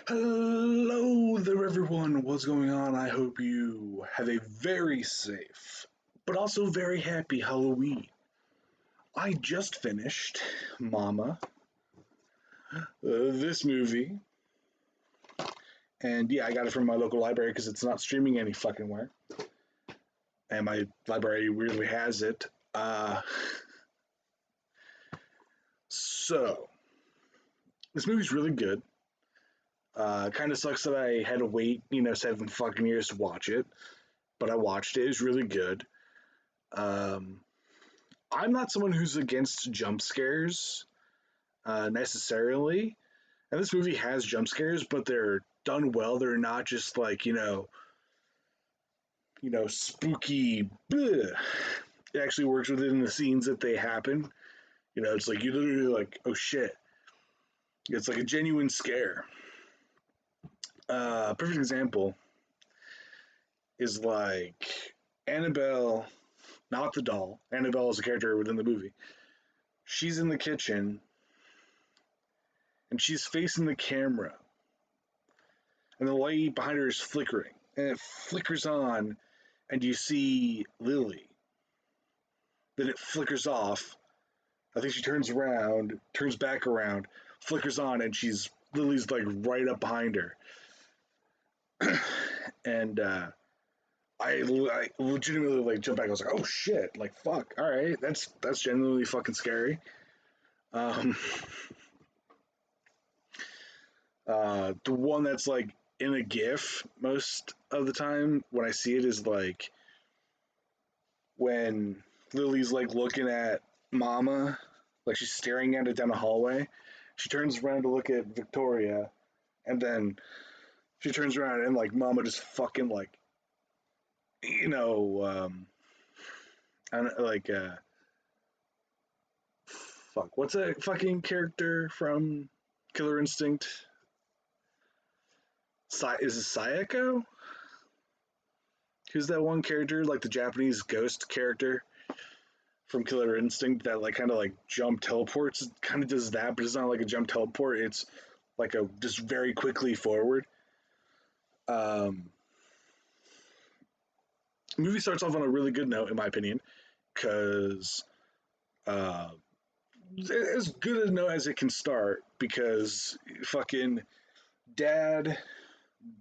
Hello there, everyone. What's going on? I hope you have a very safe, but also very happy Halloween. I just finished Mama, this movie, and yeah, I got it from my local library because it's not streaming any fucking where, and my library weirdly has it. So this movie's really good. Kind of sucks that I had to wait, 7 fucking years to watch it, but I watched it. It was really good. Um, I'm not someone who's against jump scares necessarily, and this movie has jump scares, but they're done well. They're not just like spooky. Bleh. It actually works within the scenes that they happen. It's like you literally like, oh shit. It's like a genuine scare. Perfect example is like Annabelle, not the doll. Annabelle is a character within the movie. She's in the kitchen and she's facing the camera, and the light behind her is flickering, and it flickers on, and you see Lily. Then it flickers off. I think she turns around, turns back around, flickers on, and Lily's like right up behind her. And I legitimately like jumped back. I was like, oh shit, like fuck, all right, that's genuinely fucking scary. Um, the one that's like in a GIF most of the time when I see it is like when Lily's like looking at Mama, like she's staring at it down the hallway. She turns around to look at Victoria, and then she turns around and like Mama just fucking like, you know, I don't, like fuck, what's that fucking character from Killer Instinct? Is it Sayako? Who's that one character, like the Japanese ghost character from Killer Instinct that like kind of like jump teleports? It kind of does that, but it's not like a jump teleport. It's like a just very quickly forward. Um, the movie starts off on a really good note, in my opinion, because uh, as good a note as it can start. Because fucking dad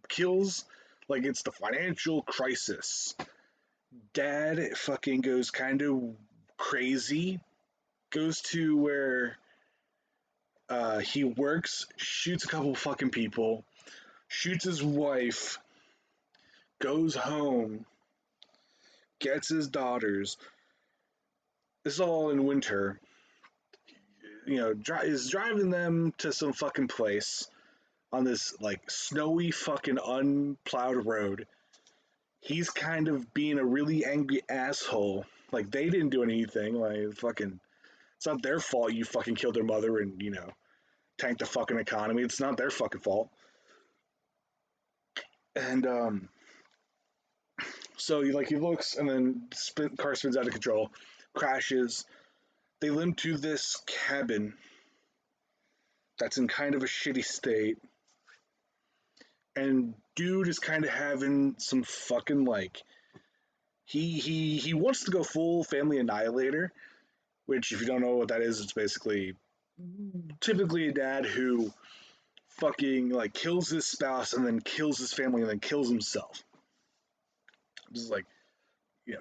kills, like it's the financial crisis. Dad fucking goes kind of crazy, goes to where he works, shoots a couple fucking people, shoots his wife, goes home, gets his daughters. This is all in winter. Is driving them to some fucking place on this like snowy fucking unplowed road. He's kind of being a really angry asshole. Like they didn't do anything. Like fucking, it's not their fault you fucking killed their mother and tanked the fucking economy. It's not their fucking fault. And so he looks and then car spins out of control, crashes. They limp to this cabin that's in kind of a shitty state, and dude is kind of having some fucking like he wants to go full family annihilator, which if you don't know what that is, it's basically typically a dad who fucking like kills his spouse and then kills his family and then kills himself. Just like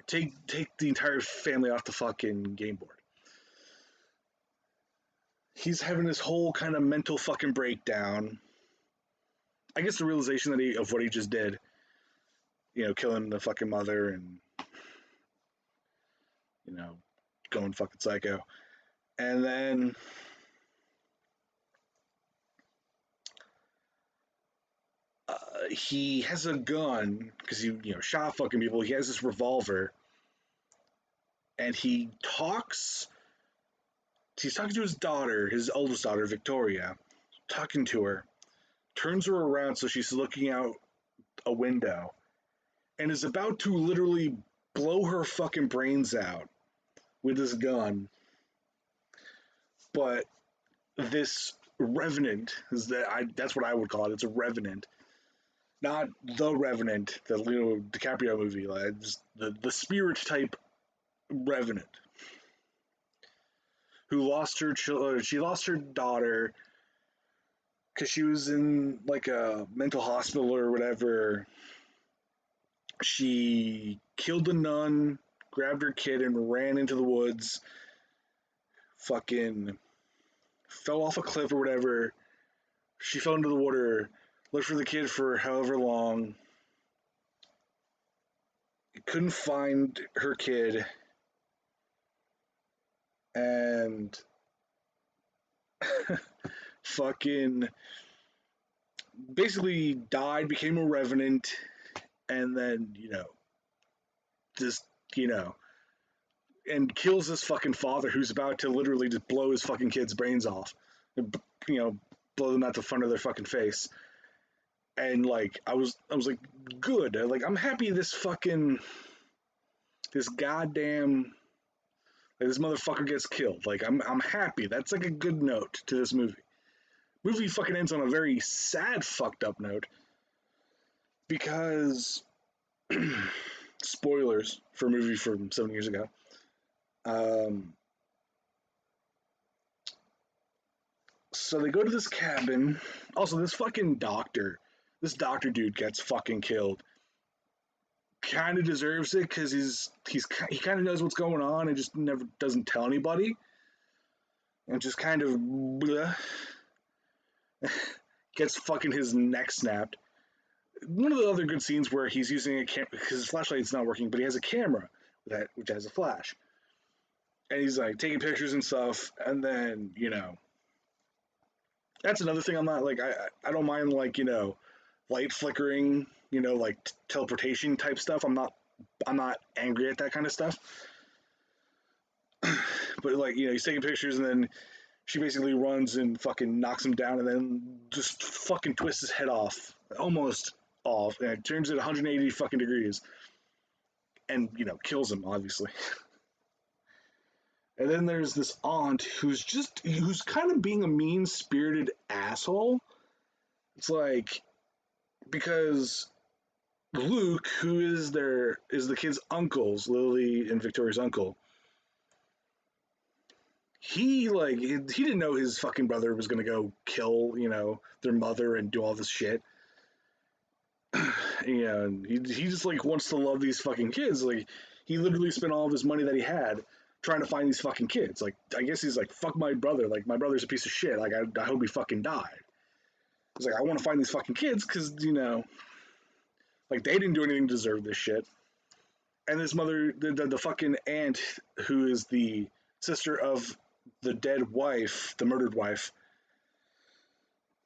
take the entire family off the fucking game board. He's having this whole kind of mental fucking breakdown. I guess the realization of what he just did, killing the fucking mother and going fucking psycho. And then he has a gun because he shot fucking people. He has this revolver, and he's talking to his daughter, his oldest daughter, Victoria, talking to her, turns her around so she's looking out a window, and is about to literally blow her fucking brains out with his gun. But this revenant. That's what I would call it. It's a revenant, not the Revenant, the Leo DiCaprio movie. Like just the spirit type revenant who lost her children. She lost her daughter because she was in like a mental hospital or whatever. She killed the nun, grabbed her kid, and ran into the woods. Fucking fell off a cliff or whatever. She fell into the water, looked for the kid for however long, couldn't find her kid, and fucking basically died, became a revenant, and then, just, you know, and kills this fucking father who's about to literally just blow his fucking kid's brains off. You know, blow them out the front of their fucking face. And like I was like, good. Like I'm happy this goddamn this motherfucker gets killed. Like I'm happy. That's like a good note to this movie. Movie fucking ends on a very sad, fucked up note because spoilers for a movie from 7 years ago. Um, so they go to this cabin. Also, this doctor dude gets fucking killed. Kind of deserves it because he kind of knows what's going on and just never doesn't tell anybody, and just kind of bleh, gets fucking his neck snapped. One of the other good scenes where he's using a camera because his flashlight's not working, but he has a camera which has a flash, and he's like taking pictures and stuff. And then that's another thing I'm not like I don't mind like light flickering, like teleportation type stuff. I'm not angry at that kind of stuff. But like he's taking pictures and then she basically runs and fucking knocks him down and then just fucking twists his head off, almost off, and it turns it 180 fucking degrees, and kills him obviously. And then there's this aunt who's kind of being a mean spirited asshole. It's like because Luke, who is the kid's uncle's Lily and Victoria's uncle, he didn't know his fucking brother was gonna go kill their mother and do all this shit. Yeah, and he just like wants to love these fucking kids. Like he literally spent all of his money that he had trying to find these fucking kids. Like I guess he's like, fuck my brother. Like my brother's a piece of shit. Like I hope he fucking died. He's like, I want to find these fucking kids because like they didn't do anything to deserve this shit. And this mother, the fucking aunt, who is the sister of the dead wife, the murdered wife,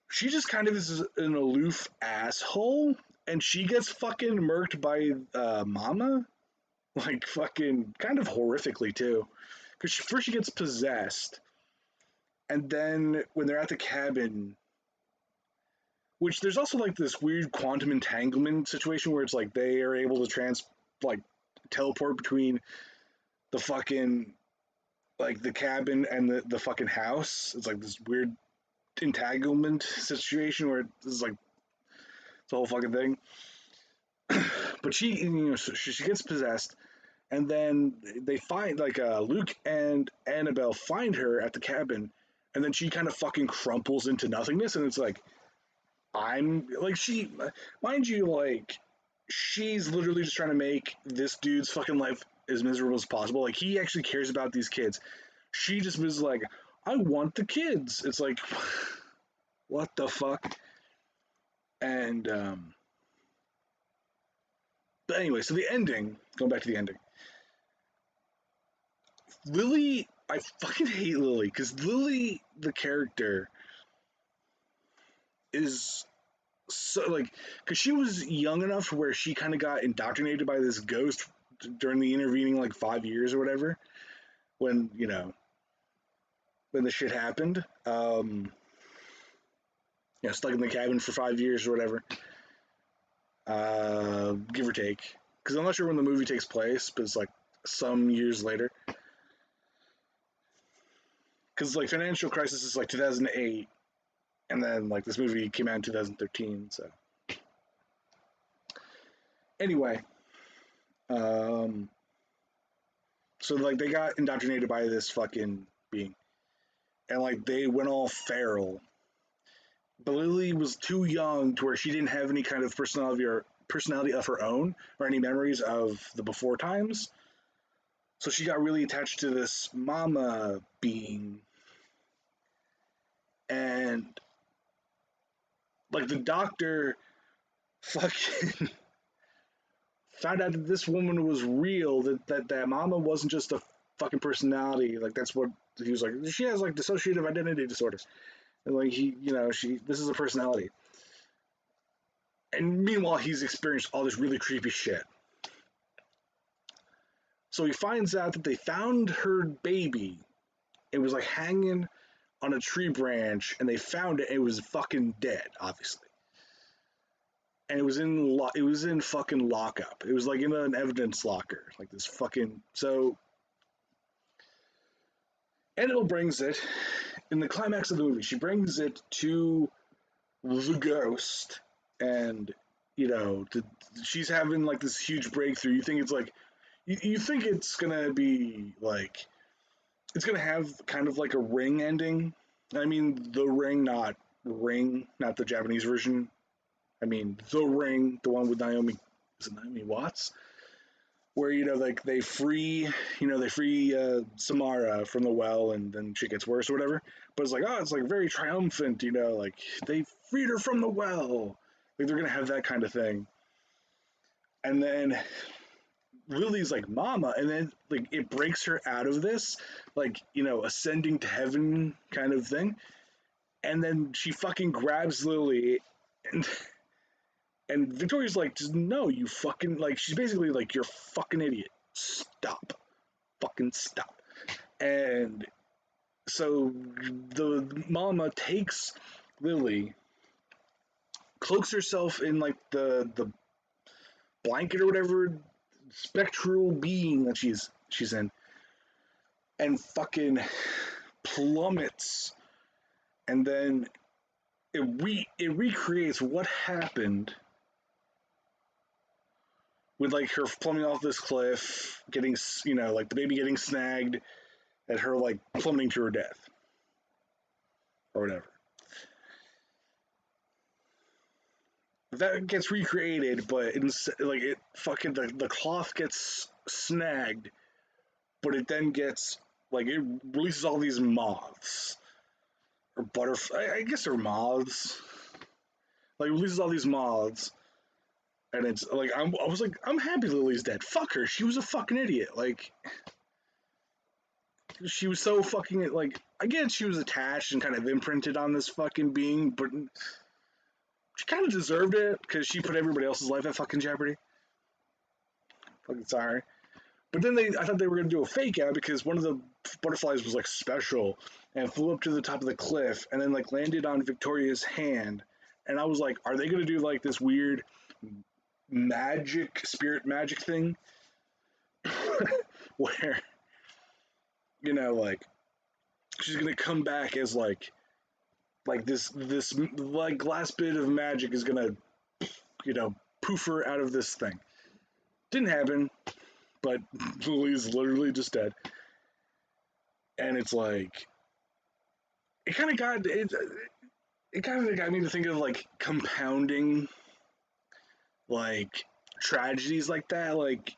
she just kind of is an aloof asshole, and she gets fucking murked by Mama, like fucking kind of horrifically too, because first she gets possessed, and then when they're at the cabin, which there's also like this weird quantum entanglement situation where it's like they are able to like teleport between the fucking like the cabin and the fucking house. It's like this weird entanglement situation where it's like the whole fucking thing. But she gets possessed, and then they find like Luke and Annabelle find her at the cabin, and then she kind of fucking crumples into nothingness, and it's like I'm like mind you, like she's literally just trying to make this dude's fucking life as miserable as possible. Like he actually cares about these kids. She just was like, I want the kids. It's like, what the fuck? And but anyway, so the ending. Going back to the ending. Lily, I fucking hate Lily because Lily, the character, is so like because she was young enough where she kind of got indoctrinated by this ghost during the intervening like 5 years or whatever when when the shit happened. Stuck in the cabin for 5 years or whatever, give or take. Because I'm not sure when the movie takes place, but it's like some years later. Because like Financial Crisis is like 2008, And then like this movie came out in 2013. So anyway, um, so like they got indoctrinated by this fucking being, and like they went all feral. But Lily was too young to where she didn't have any kind of personality of her own or any memories of the before times. So she got really attached to this mama being, and like the doctor fucking found out that this woman was real, that mama wasn't just a fucking personality. Like that's what he was like. She has like dissociative identity disorders, and like she this is a personality. And meanwhile, he's experienced all this really creepy shit. So he finds out that they found her baby. It was like hanging on a tree branch, and they found it. And it was fucking dead, obviously. And it was in fucking lockup. It was like in an evidence locker, like this fucking Annabelle brings it in the climax of the movie. She brings it to the ghost, and she's having like this huge breakthrough. You think it's like you think it's gonna be like it's gonna have kind of like a Ring ending. I mean, the Ring, not Ring, not the Japanese version. I mean, the Ring, the one with Naomi Watts, where like they free Samara from the well, and then she gets worse or whatever. But it's like, oh, it's like very triumphant, like they freed her from the well. Like they're gonna have that kind of thing, and then Lily's like mama, and then like it breaks her out of this like ascending to heaven kind of thing, and then she fucking grabs Lily, and Victoria's like, just no, you fucking like she's basically like, you're a fucking idiot, stop, fucking stop. And so the mama takes Lily, cloaks herself in like the blanket or whatever spectral being that she's in, and fucking plummets, and then it recreates what happened with like her plummeting off this cliff, getting like the baby getting snagged, and her like plummeting to her death or whatever. That gets recreated, but like it fucking the cloth gets snagged, but it then gets like it releases all these moths or butterfly. I guess they're moths. Like releases all these moths, and it's like I was like, I'm happy Lily's dead. Fuck her. She was a fucking idiot. Like she was so fucking like, I get she was attached and kind of imprinted on this fucking being, but she kind of deserved it because she put everybody else's life at fucking jeopardy. Fucking sorry. But then I thought they were gonna do a fake out because one of the butterflies was like special and flew up to the top of the cliff and then like landed on Victoria's hand. And I was like, are they gonna do like this weird spirit magic thing where like she's gonna come back as like this like last bit of magic is gonna poof her out of this thing. Didn't happen, but Lily's literally just dead. And it's like it kind of got it kind of got me to think of like compounding like tragedies like that, like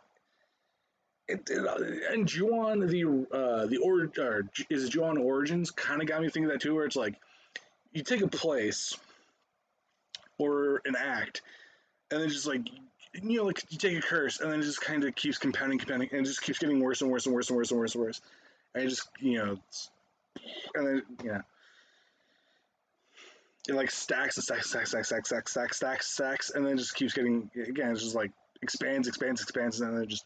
and Ju-on or is Ju-on Origins kind of got me thinking that too, where it's like you take a place or an act, and then just like like you take a curse, and then it just kind of keeps compounding, and it just keeps getting worse and worse and worse and worse and worse and worse, and it just and then it like stacks and stacks, and then it just keeps getting again. It's just like expands, and then it just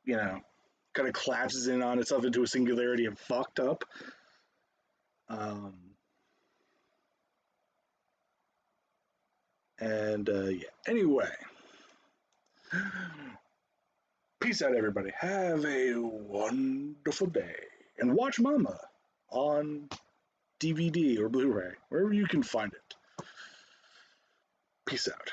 kind of collapses in on itself into a singularity and fucked up. Um, and yeah. Anyway, peace out, everybody. Have a wonderful day, and watch Mama on DVD or Blu-ray, wherever you can find it. Peace out.